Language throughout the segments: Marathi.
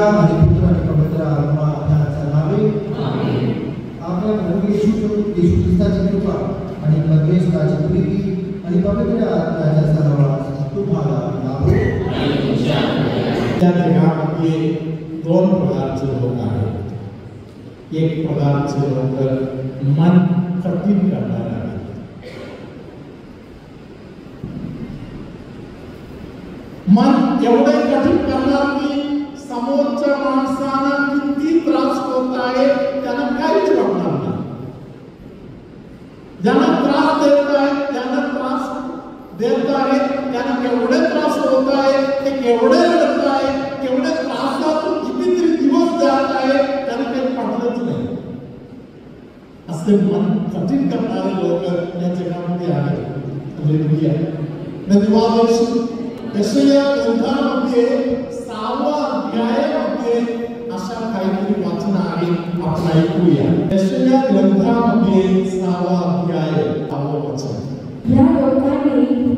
आणि पुत्र आणि पवित्र आत्मा यांच्या नावे आमेन. आपल्या प्रभू येशू ख्रिस्ताची कृपा आणि परमेश्वराची प्रीती आणि पवित्र आत्म्याचा सहवास तुम्हाला लाभो. त्या जगामध्ये दोन प्रकारचे लोक आहेत. एक प्रकारचे लोक मन कठीण करणारे आहेत. मन एवढे कठीण करणार की समोरच्या माणसाला किती त्रास होत आहे त्यांना काहीच वाटणार नाही. ज्यांना त्रास देत आहे त्यांना त्रास देत आहे त्यांना केवढे त्रास होत आहे, ते केवढे रडत आहे, केवढे त्रासातून कितीतरी दिवस जात आहे त्यांना काही पटलंच नाही. असे मन कठीण करणारे लोक या जगामध्ये आहेत. हालेलुया. धन्यवाद. यशाया ग्रंथामध्ये 6व्या अध्यायामध्ये अशा काहीतरी वाचन आहे, आपण ऐकूया. यशाया ग्रंथामध्ये 6वा अध्याय 6वं वचन. या लोकांनी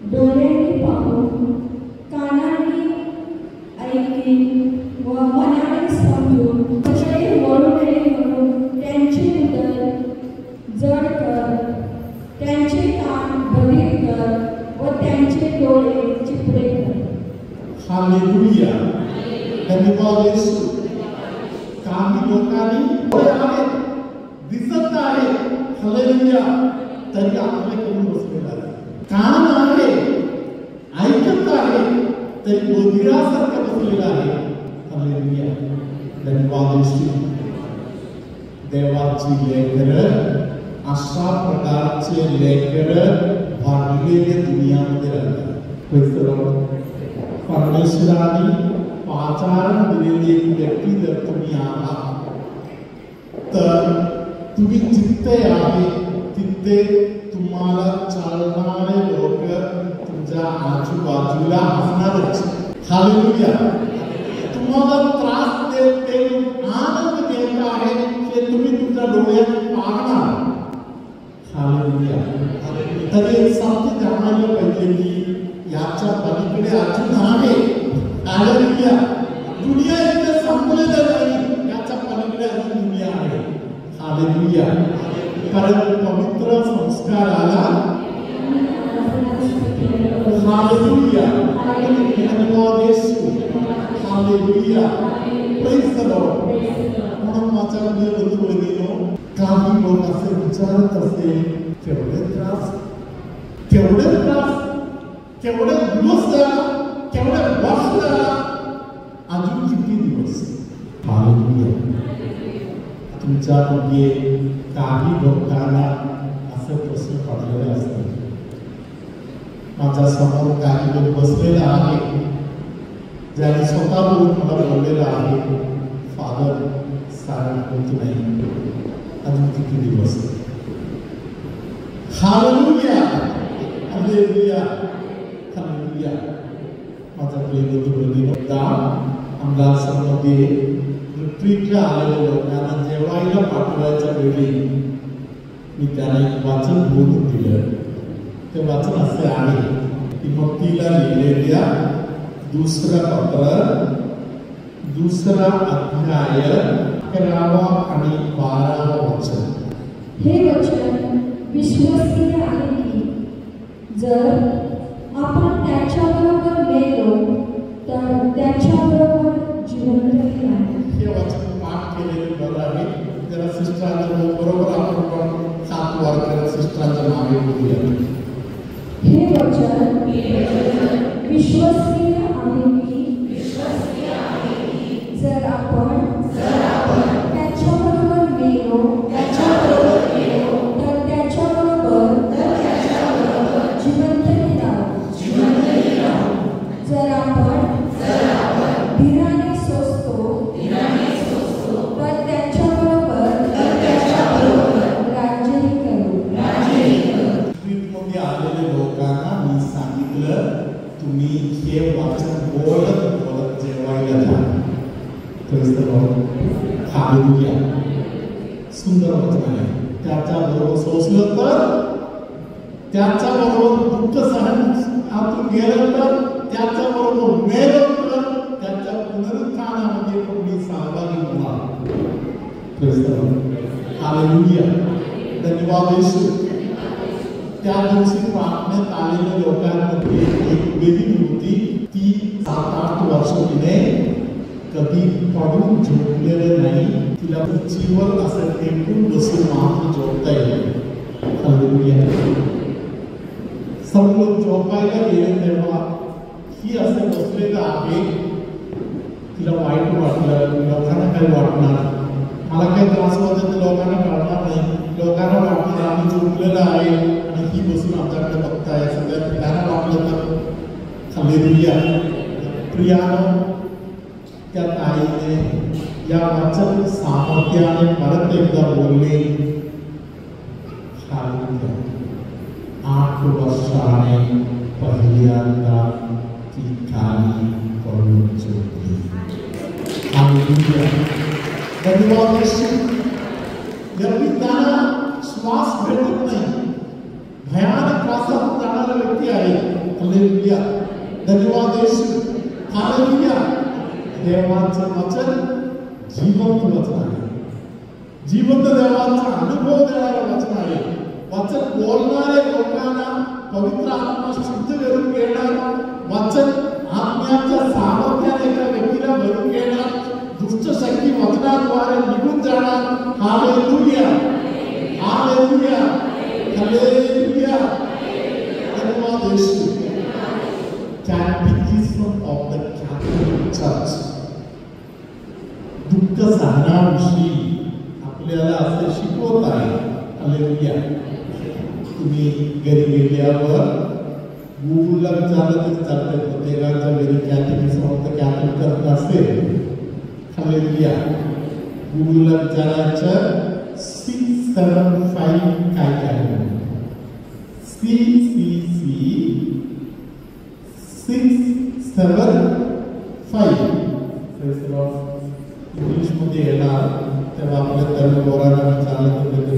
डोळ्यांनी पाहून, कानांनी ऐकून व मनाने समजून कसे वळू नये म्हणून त्यांचे हृदय जड कर, त्यांचे कान बधीर कर व त्यांचे डोळे चिपळे कर. हालेलुया. धन्यवाद येशू. काही लोकांनी डोळे आहेत, दिसत आहे, हालेलुया, तरी आपले करून बसलेला आहे. कान आहे, ऐकत आहे, तरी बधिरासारखं बसलेला आहे. हालेलुया. धन्यवाद येशू. देवाची लेकरं अशा प्रकारचे लेकरं भरलेले दुनियामध्ये राहतात. परमेश्वराने पाचारण दिलेली एक व्यक्ती जर तुम्ही आहात तर तुम्ही जिथे आहे तिथे तुम्हाला चालणारे लोक तुमच्या आजूबाजूला असणारच. हालेलुया. तुम्हाला त्रास देते, आनंद देत आहे हे तुम्ही तुमच्या डोळ्याने पाहणार. हालेलुया. तरी एक साथी जाणायला पाहिजे की याच्या पलीकडे अजून आहे. हालेलुया. दुनिया इथे संपलेलं नाही, याच्या पलीकडे अजून दुनिया आहे. हालेलुया. कारण पवित्र संस्काराला हालेलुया. धन्यवाद येशू. हालेलुया. Praise the Lord. म्हणून माझ्या प्रिय बंधू-भगिनींनो, काही लोक असे विचारत असतील, केवढे त्रास, केवढे त्रास, केवढे दिवस झाला, केवढे वर्ष झाला, अजून किती दिवस. हालेलुया. तुमच्यामध्ये काही लोकांना असे प्रश्न पडलेले असतात. माझ्या समोर काही लोक बसलेला आहे ज्यांनी स्वतः बोलून मला बोललेलं आहे, फादर सारण होत नाही, अजून किती दिवस. हालेलुया. हालेलुया. हालेलुया. माझा प्रिय बंधू-भगिनींनो, अंमलासमध्ये रिट्रीटला आलेल्या लोकांना जेवायला पाठवायच्या वेळी मी त्यांना एक वाचन बोलून दिलं. ते वाचन असे आहे की मत्तीला लिहिलेल्या 2 पत्र 2 अध्याय 11 आणि 12 वचन. हे वचन विश्वसनीय आहे की जर आपण त्याच्याबरोबर गेलो तर त्याच्याबरोबर जिवंतही आहे. हे वचन पाठ केलेले बरं आहे. जरा सिस्टरांच्या बरोबर आपण पण 7 वार सिस्टरांच्या नावे बोलूया. हे वचन विश्वसनीय आहे की जर आपण त्याच्याबरोबर गेलो तर त्याच्याबरोबर जिवंतही राहू. जर आपण धीराने सोसतो तर त्याच्याबरोबर राज्यही करू. मध्ये आलेल्या लोकांना मी सांगितलं, तुम्ही हे वाचन बोलत बोलत जेवायला जा. हालेलुया. सुंदर वचन आहे. त्याच्याबरोबर सोसलं तर, त्याच्याबरोबर दुःख सहन आतून गेलं तर, त्याच्याबरोबर मेलं तर, त्याच्या पुनरुत्थानामध्ये तुम्ही सहभागी व्हा. हालेलुया. धन्यवाद येशू. त्या दिवशी प्रार्थनेत आलेल्या लोकांमध्ये एक मुलगी होती. ती 7-8 वर्ष तिने कधी पडून झोपलेलं नाही. तिला उंचीवर असं टेकून बसून मात्र झोपता येईल. हालेलुया. सर्व झोपायला गेले तेव्हा ही असे बसलेलं आहे. तिला वाईट वाटलं. लोकांना काही वाटणार, मला काही त्रास होत तर लोकांना कळणार नाही. लोकांना वाटणार आम्ही झोपलेलं आहे आणि ही बसून आमच्याकडे बघताय. सगळ्या पिढ्यांना वाटलं तर हालेलुया. प्रियानो, त्या ताईने या वचन सामर्थ्याने परत एकदा बोलले. 8 वर्षाने पहिल्यांदा ती खाली पडून झोपली. हालेलुया. धन्यवाद येशू. जरी त्यांना श्वास भेटत नाही, भयानक त्रासातून जाणारा व्यक्ती आहे. हालेलुया. धन्यवाद येशू. हालेलुया. देवाचं वचन जिवंत वचन आहे. जिवंत देवाचा अनुभव देणारं वचन आहे. वचन बोलणारे लोकांना पवित्र आत्मा शुद्ध करून घेणार. वचन आत्म्याच्या सामर्थ्याने एका व्यक्तीला भरून घेणार. दुष्ट शक्ती वचनाद्वारे निघून जाणार. हालेलुया. हालेलुया. हालेलुया. धन्यवाद येशू. कॅटेकिझम ऑफ द कॅथोलिक चर्च. दुःख सहनाविषयी आपल्याला असे शिकवत आहे. हालेलुया. तुम्ही घरी गेल्यावर गुगलला विचारलं तरी चालतं. प्रत्येकाच्या घरी कॅटेकिझम ऑफ द कॅथोलिक चर्च असेल. हालेलुया. गुगलला विचारायचं 675 काय काय. CCC 675. इंग्लिश मध्ये येणार तेव्हा आपल्या धर्म बोलायला विचारलं तर ते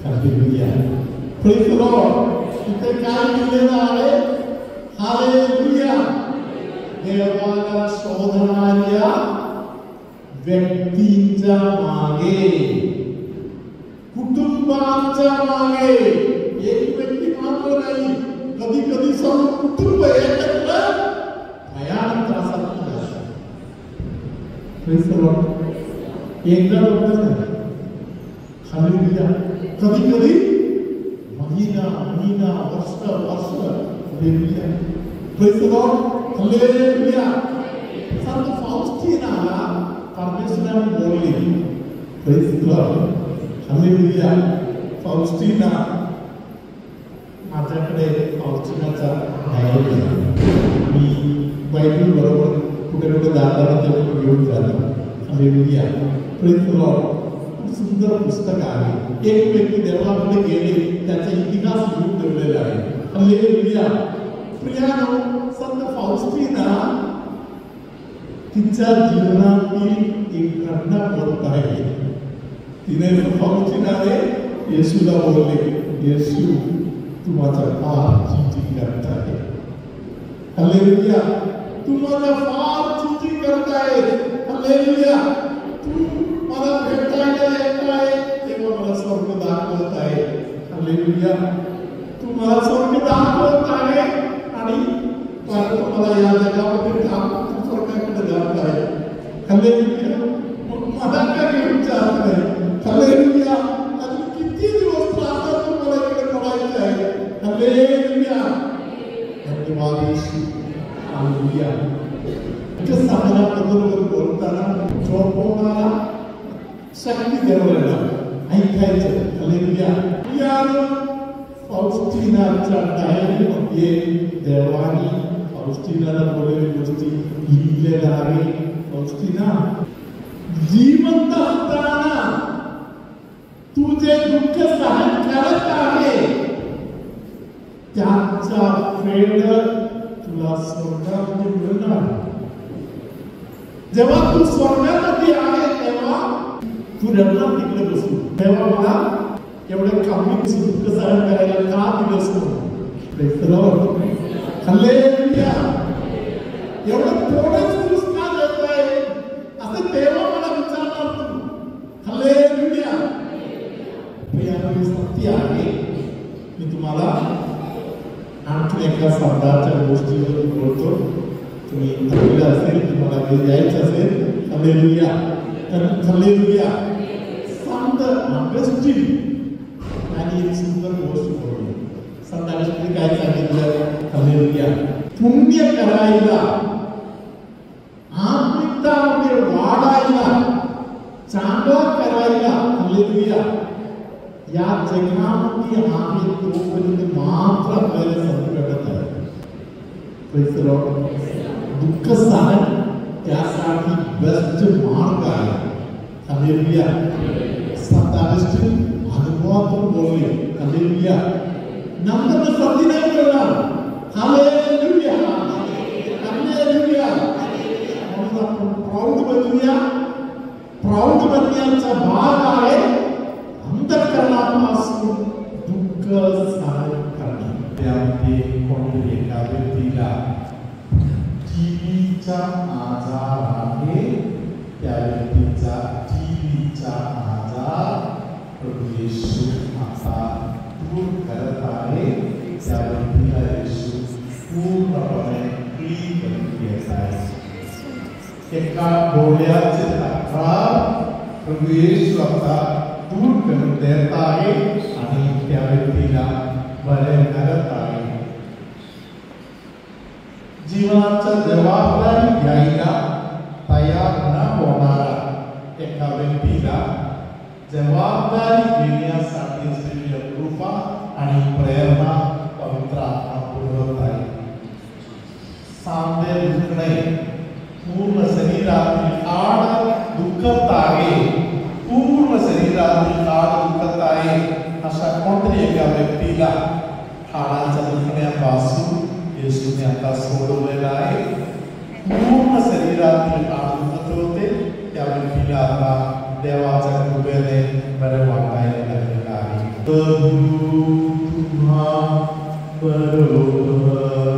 हालेलुया. Praise the Lord. इथे काय लिहिलेलं आहे? हालेलुया. देवाला शोधणाऱ्या व्यक्तींच्या मागे, कुटुंबांच्या मागे, एक व्यक्ती मात्र नाही, कधी कधी सर्व कुटुंब एकत्र भयानक त्रासात जातात. एकदा होतं नाही. हालेलुया. कधी कधी महिना वर्ष. Hallelujah. Praise the Lord. Hallelujah. संत फाउस्टिनाला परमेश्वराने बोलले. Praise the Lord. हालेलुया. फाउस्टिना, माझ्याकडे फाउस्टिनाचा डायरी आहे. मी बायबल बरोबर कुठे कुठे जाताना ते घेऊन जातो. हालेलुया. Praise the Lord. खूप सुंदर पुस्तक आहे. एक व्यक्ती देवाकडे गेले, त्याचा इतिहास लिहून ठेवलेला आहे. हालेलुया. प्रियानो, संत फाउस्टिना तिच्या जीवनातील एक घटना बोलत आहे. तिने फाउस्टिनाने येशूला बोलले, येशू तू माझा फार चिंती करत आहे. हालेलुया. तू माझा फार चिंती करत आहे. हालेलुया. तू मला भेटायला येत आहे तेव्हा मला स्वर्ग दाखवत आहे. हालेलुया. तू मला स्वर्ग दाखवत आहे आणि मला या जगामध्ये तू स्वर्गाकडे जात आहे. हालेलुया. मला काय घेऊन जात नाही. हालेलुया. अजून किती दिवस त्रासातून मला इकडे पडायचं आहे. हालेलुया. धन्यवाद येशू. हालेलुया. साधनाबद्दल बोलताना झोपवणारा शक्ती देवाला ऐकायचं. हालेलुया. फाउस्टिनाच्या डायरीमध्ये देवानी फाउस्टिनाला बोललेली गोष्टी लिहिलेल्या आहे. फाउस्टिना, जिवंत असताना तू जे दुःख सहन करत आहे त्याचा फेड तुला स्वर्गामध्ये मिळणार. जेव्हा तू स्वर्गामध्ये आहे तेव्हा तू रडणार तिकडे बसून. तेव्हा मला एवढं कमी दुःख सहन करायला का दिलंस म्हणून. हालेलुया. एवढं थोडंच असं तेव्हा मला विचारणार तू. हालेलुया. प्रियाने सत्य आहे. मी तुम्हाला आणखी एका शब्दाच्या गोष्टीवर बोलतो. तुम्ही ठरवलं असेल की मला घरी यायचं असेल, हालेलुया. तर हालेलुया. संत ऑगस्टीन आणि एक सुंदर गोष्ट बोलली. संत ऑगस्टीन काय सांगितलं? हालेलुया. पुण्य करायला, आत्मिकतामध्ये वाढायला, चांगलं करायला, हालेलुया, या जगामध्ये आम्ही तोपर्यंत मात्र आपल्याला संधी भेटत आहे. Praise the Lord. दुःख सहन त्यासाठी बेस्ट मार्ग आहे. हालेलुया. संत ऑगस्टीन अनुभवातून बोलले. हालेलुया. नंतर संधी नाही मिळणार. हालेलुया. हालेलुया. म्हणून आपण प्राऊड बनूया. प्राऊड बनण्याचा भाग आहे अंतःकरणापासून दुःख सहन करणे. त्यामध्ये कोणत्याही एका व्यक्तीला टीबीचा आजार आहे. त्या व्यक्तीचा टीबीचा आजार प्रभू येशू आता दूर करत आहे. त्या व्यक्तीला येशू पूर्णपणे क्लीन करून घेत आहे. एका डोळ्याचे तक्रार प्रभू येशू आता दूर करून देत आहे आणि त्या व्यक्तीला बरे करत आहे. जीवनाच्या जबाबदारी घ्यायला तयार न होणारा एका व्यक्तीला जबाबदारी घेण्यासाठी असलेली कृपा आणि प्रेरणा पवित्र आत्मा पुरवत आहे. सांधे दुखणे, पूर्ण शरीरातील आड दुखत आहे, पूर्ण शरीरातील आड दुखत आहे, अशा कोणत्याही एका व्यक्तीला हाडाच्या दुखण्यापासून येशूने आता सोडवलेला आहे. पूर्ण शरीरातील आड दुखत होते, त्या व्यक्तीला आता देवाच्या कृपेने बरे वाटायला लागलेला आहे. प्रभू तुम्हा बरोबर